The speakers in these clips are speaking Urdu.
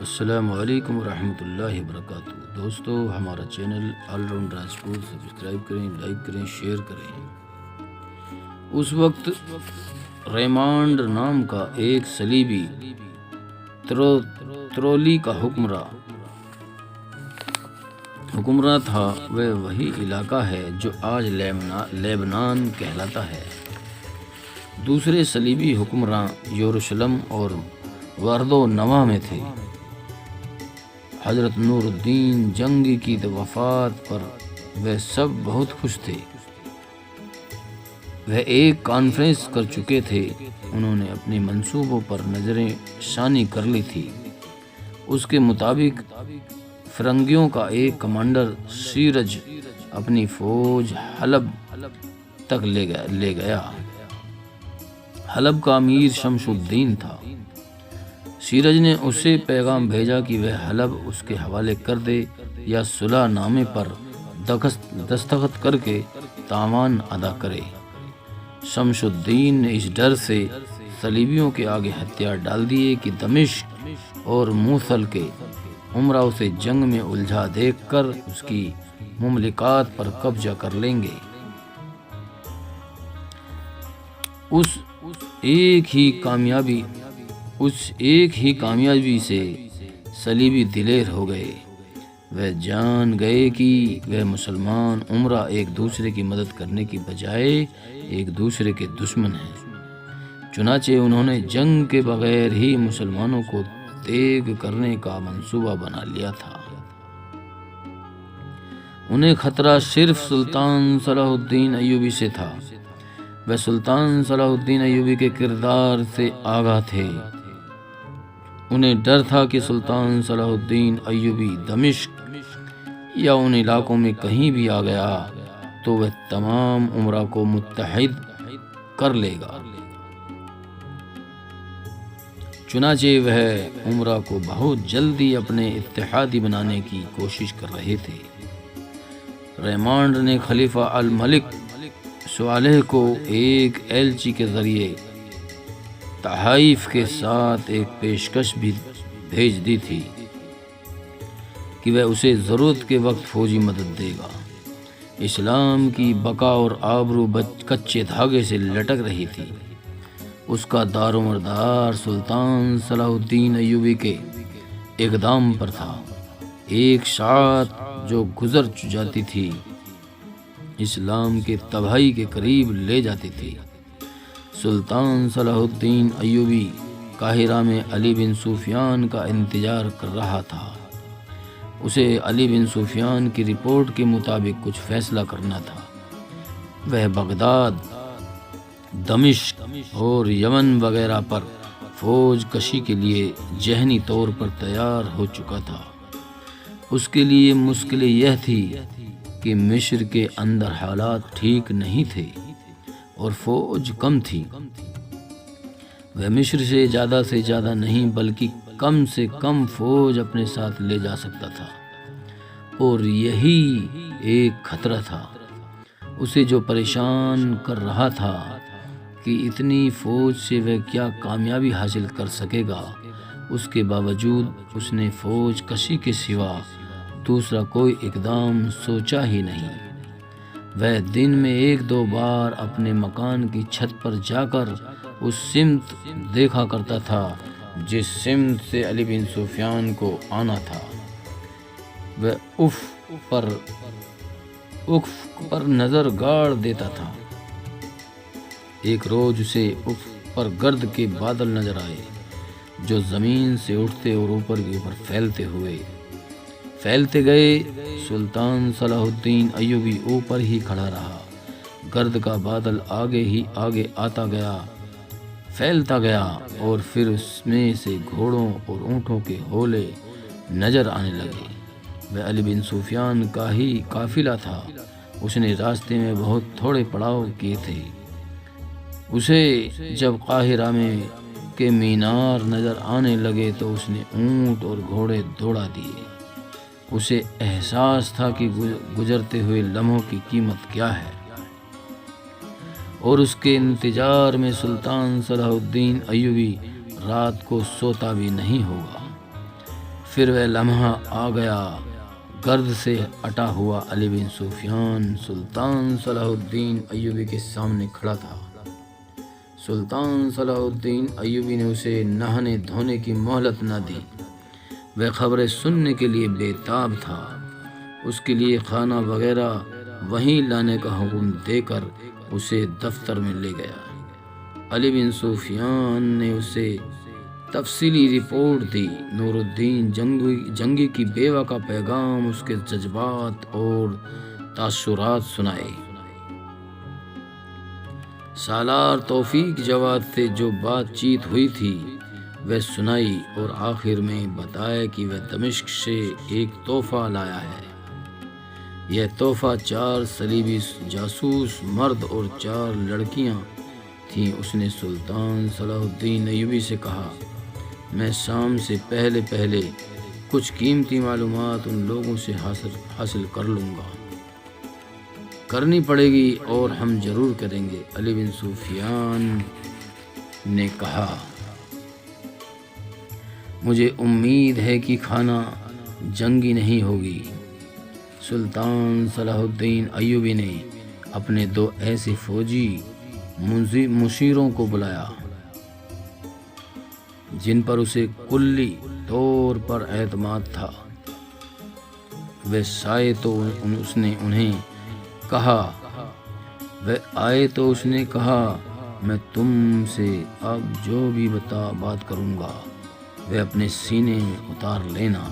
السلام علیکم ورحمۃ اللہ وبرکاتہ۔ دوستو، ہمارا channel all round Rajput subscribe کریں، لائک کریں، شیئر کریں۔ اس وقت ریمانڈ نام کا ایک صلیبی ترولی کا حکمراں تھا۔ وہ وہی علاقہ ہے جو آج لیبنان کہلاتا ہے۔ دوسرے صلیبی حکمراں یروشلم اور ورد و نواح میں تھے۔ حضرت نور الدین جنگی کی وفات پر وہ سب بہت خوش تھے۔ وہ ایک کانفرنس کر چکے تھے۔ انہوں نے اپنے منصوبوں پر نظریں ثانی کر لی تھی۔ اس کے مطابق فرنگیوں کا ایک کمانڈر سیرج اپنی فوج حلب تک لے گیا۔ حلب کا امیر شمس الدین تھا۔ سیرج نے اسے پیغام بھیجا کہ وہ حلب اس کے حوالے کر دے یا صلح نامے پر دستخط کر کے تاوان ادا کرے۔ شمس الدین نے اس ڈر سے صلیبیوں کے آگے ہتھیار ڈال دیے کہ دمشق اور موصل کے امراء اسے جنگ میں الجھا دیکھ کر اس کی مملکات پر قبضہ کر لیں گے۔ اس ایک ہی کامیابی سے صلیبی دلیر ہو گئے۔ وہ جان گئے کہ وہ مسلمان امراء ایک دوسرے کی مدد کرنے کی بجائے ایک دوسرے کے دشمن ہیں۔ چنانچہ انہوں نے جنگ کے بغیر ہی مسلمانوں کو تیگ کرنے کا منصوبہ بنا لیا تھا۔ انہیں خطرہ صرف سلطان صلاح الدین ایوبی سے تھا۔ وہ سلطان صلاح الدین ایوبی کے کردار سے آگاہ تھے۔ انہیں ڈر تھا کہ سلطان صلاح الدین ایوبی دمشق یا ان علاقوں میں کہیں بھی آ گیا تو وہ تمام امراء کو متحد کر لے گا۔ چنانچہ وہ امراء کو بہت جلدی اپنے اتحادی بنانے کی کوشش کر رہے تھے۔ ریمانڈ نے خلیفہ الملک صالح کو ایک ایلچی کے ذریعے تحائف کے ساتھ ایک پیشکش بھی بھیج دی تھی کہ وہ اسے ضرورت کے وقت فوجی مدد دے گا۔ اسلام کی بقا اور آبرو کچے دھاگے سے لٹک رہی تھی۔ اس کا دار و مدار سلطان صلاح الدین ایوبی کے اقدام پر تھا۔ ایک ساعت جو گزر جاتی تھی اسلام کے تباہی کے قریب لے جاتی تھی۔ سلطان صلاح الدین ایوبی قاہرہ میں علی بن سفیان کا انتظار کر رہا تھا۔ اسے علی بن سفیان کی رپورٹ کے مطابق کچھ فیصلہ کرنا تھا۔ وہ بغداد، دمشق اور یمن وغیرہ پر فوج کشی کے لیے ذہنی طور پر تیار ہو چکا تھا۔ اس کے لیے مشکل یہ تھی کہ مصر کے اندر حالات ٹھیک نہیں تھے اور فوج کم تھی۔ وہ مصر سے زیادہ نہیں بلکہ کم سے کم فوج اپنے ساتھ لے جا سکتا تھا، اور یہی ایک خطرہ تھا۔ اسے جو پریشان کر رہا تھا کہ اتنی فوج سے وہ کیا کامیابی حاصل کر سکے گا۔ اس کے باوجود اس نے فوج کشی کے سوا دوسرا کوئی اقدام سوچا ہی نہیں۔ وہ دن میں ایک دو بار اپنے مکان کی چھت پر جا کر اس سمت دیکھا کرتا تھا جس سمت سے علی بن سفیان کو آنا تھا۔ وہ افق پر نظر گاڑ دیتا تھا۔ ایک روز اسے افق پر گرد کے بادل نظر آئے جو زمین سے اٹھتے اور اوپر کے اوپر پھیلتے گئے۔ سلطان صلاح الدین ایوبی اوپر ہی کھڑا رہا۔ گرد کا بادل آگے ہی آگے آتا گیا، پھیلتا گیا، اور پھر اس میں سے گھوڑوں اور اونٹوں کے ہولے نظر آنے لگے۔ وہ علی بن سفیان کا ہی قافلہ تھا۔ اس نے راستے میں بہت تھوڑے پڑاؤ کیے تھے۔ اسے جب قاہرہ میں کے مینار نظر آنے لگے تو اس نے اونٹ اور گھوڑے دوڑا دیے۔ اسے احساس تھا کہ گزرتے ہوئے لمحوں کی قیمت کیا ہے، اور اس کے انتظار میں سلطان صلاح الدین ایوبی رات کو سوتا بھی نہیں ہوگا۔ پھر وہ لمحہ آ گیا، گرد سے اٹا ہوا علی بن سفیان سلطان صلاح الدین ایوبی کے سامنے کھڑا تھا۔ سلطان صلاح الدین ایوبی نے اسے نہانے دھونے کی مہلت نہ دی۔ وہ خبریں سننے کے لیے بے تاب تھا۔ اس کے لیے کھانا وغیرہ وہیں لانے کا حکم دے کر اسے دفتر میں لے گیا۔ علی بن سفیان نے اسے تفصیلی رپورٹ دی۔ نور الدین جنگی کی بیوہ کا پیغام، اس کے جذبات اور تاثرات سنائے۔ سالار توفیق جواد سے جو بات چیت ہوئی تھی وہ سنائی، اور آخر میں بتایا کہ وہ دمشق سے ایک تحفہ لایا ہے۔ یہ تحفہ 4 صلیبی جاسوس مرد اور 4 لڑکیاں تھیں۔ اس نے سلطان صلاح الدین ایوبی سے کہا، میں شام سے پہلے کچھ قیمتی معلومات ان لوگوں سے حاصل کر لوں گا۔ کرنی پڑے گی اور ہم ضرور کریں گے۔ علی بن سفیان نے کہا، مجھے امید ہے کہ کھانا جنگی نہیں ہوگی۔ سلطان صلاح الدین ایوبی نے اپنے 2 ایسے فوجی مشیروں کو بلایا جن پر اسے کلی طور پر اعتماد تھا۔ وہ آئے تو اس نے کہا، میں تم سے اب جو بھی بات کروں گا وہ اپنے سینے میں اتار لینا۔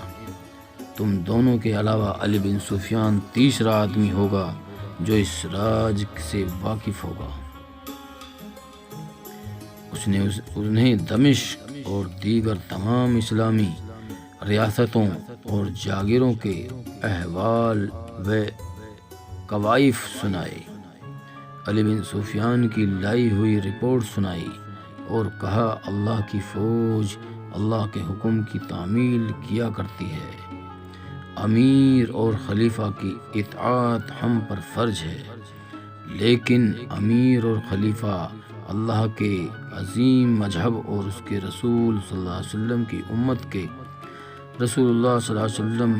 تم دونوں کے علاوہ علی بن سفیان تیسرا آدمی ہوگا جو اس راز سے واقف ہوگا۔ اس نے انہیں دمشق اور دیگر تمام اسلامی ریاستوں اور جاگیروں کے احوال و کوائف سنائے۔ علی بن سفیان کی لائی ہوئی رپورٹ سنائی اور کہا، اللہ کی فوج اللہ کے حکم کی تعمیل کیا کرتی ہے۔ امیر اور خلیفہ کی اطاعت ہم پر فرض ہے، لیکن امیر اور خلیفہ اللہ کے عظیم مذہب اور اس کے رسول صلی اللہ علیہ وسلم کی امت کے رسول اللہ صلی اللہ علیہ وسلم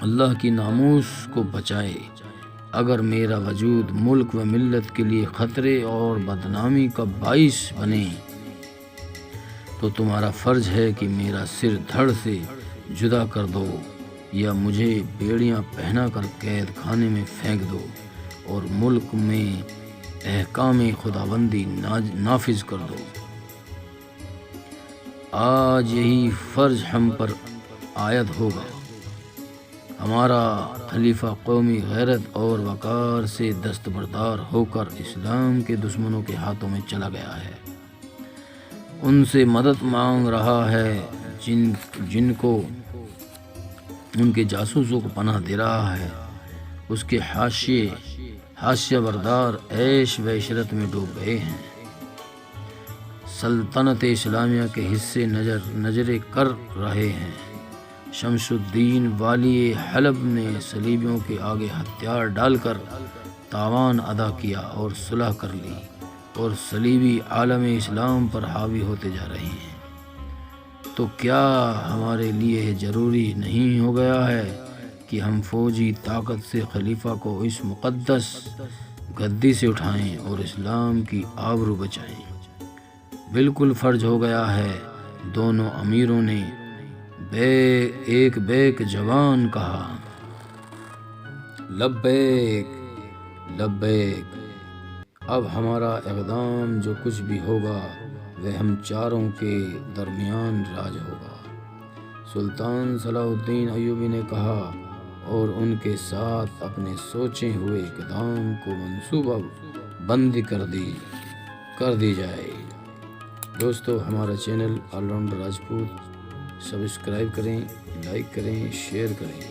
اللہ کی ناموس کو بچائے۔ اگر میرا وجود ملک و ملت کے لیے خطرے اور بدنامی کا باعث بنے تو تمہارا فرض ہے کہ میرا سر دھڑ سے جدا کر دو، یا مجھے بیڑیاں پہنا کر قید خانے میں پھینک دو اور ملک میں احکام خداوندی نافذ کر دو۔ آج یہی فرض ہم پر عائد ہوگا۔ ہمارا خلیفہ قومی غیرت اور وقار سے دستبردار ہو کر اسلام کے دشمنوں کے ہاتھوں میں چلا گیا ہے، ان سے مدد مانگ رہا ہے جن کو ان کے جاسوسوں کو پناہ دے رہا ہے۔ اس کے حاشیہ بردار عیش و عشرت میں ڈوب گئے ہیں۔ سلطنت اسلامیہ کے حصے نظریں کر رہے ہیں۔ شمس الدین والی حلب نے صلیبیوں کے آگے ہتھیار ڈال کر تاوان ادا کیا اور صلح کر لی، اور صلیبی عالم اسلام پر حاوی ہوتے جا رہے ہیں۔ تو کیا ہمارے لیے ضروری نہیں ہو گیا ہے کہ ہم فوجی طاقت سے خلیفہ کو اس مقدس گدی سے اٹھائیں اور اسلام کی آبرو بچائیں؟ بالکل فرض ہو گیا ہے۔ دونوں امیروں نے ایک بیک جوان کہا، لبیک لبیک۔ اب ہمارا اقدام جو کچھ بھی ہوگا وہ ہم چاروں کے درمیان راج ہوگا۔ سلطان صلاح الدین ایوبی نے کہا، اور ان کے ساتھ اپنے سوچے ہوئے اقدام کو منصوبہ بندی کر دی جائے۔ دوستو، ہمارا channel all rounder Rajput subscribe کریں، لائک کریں، شیئر کریں۔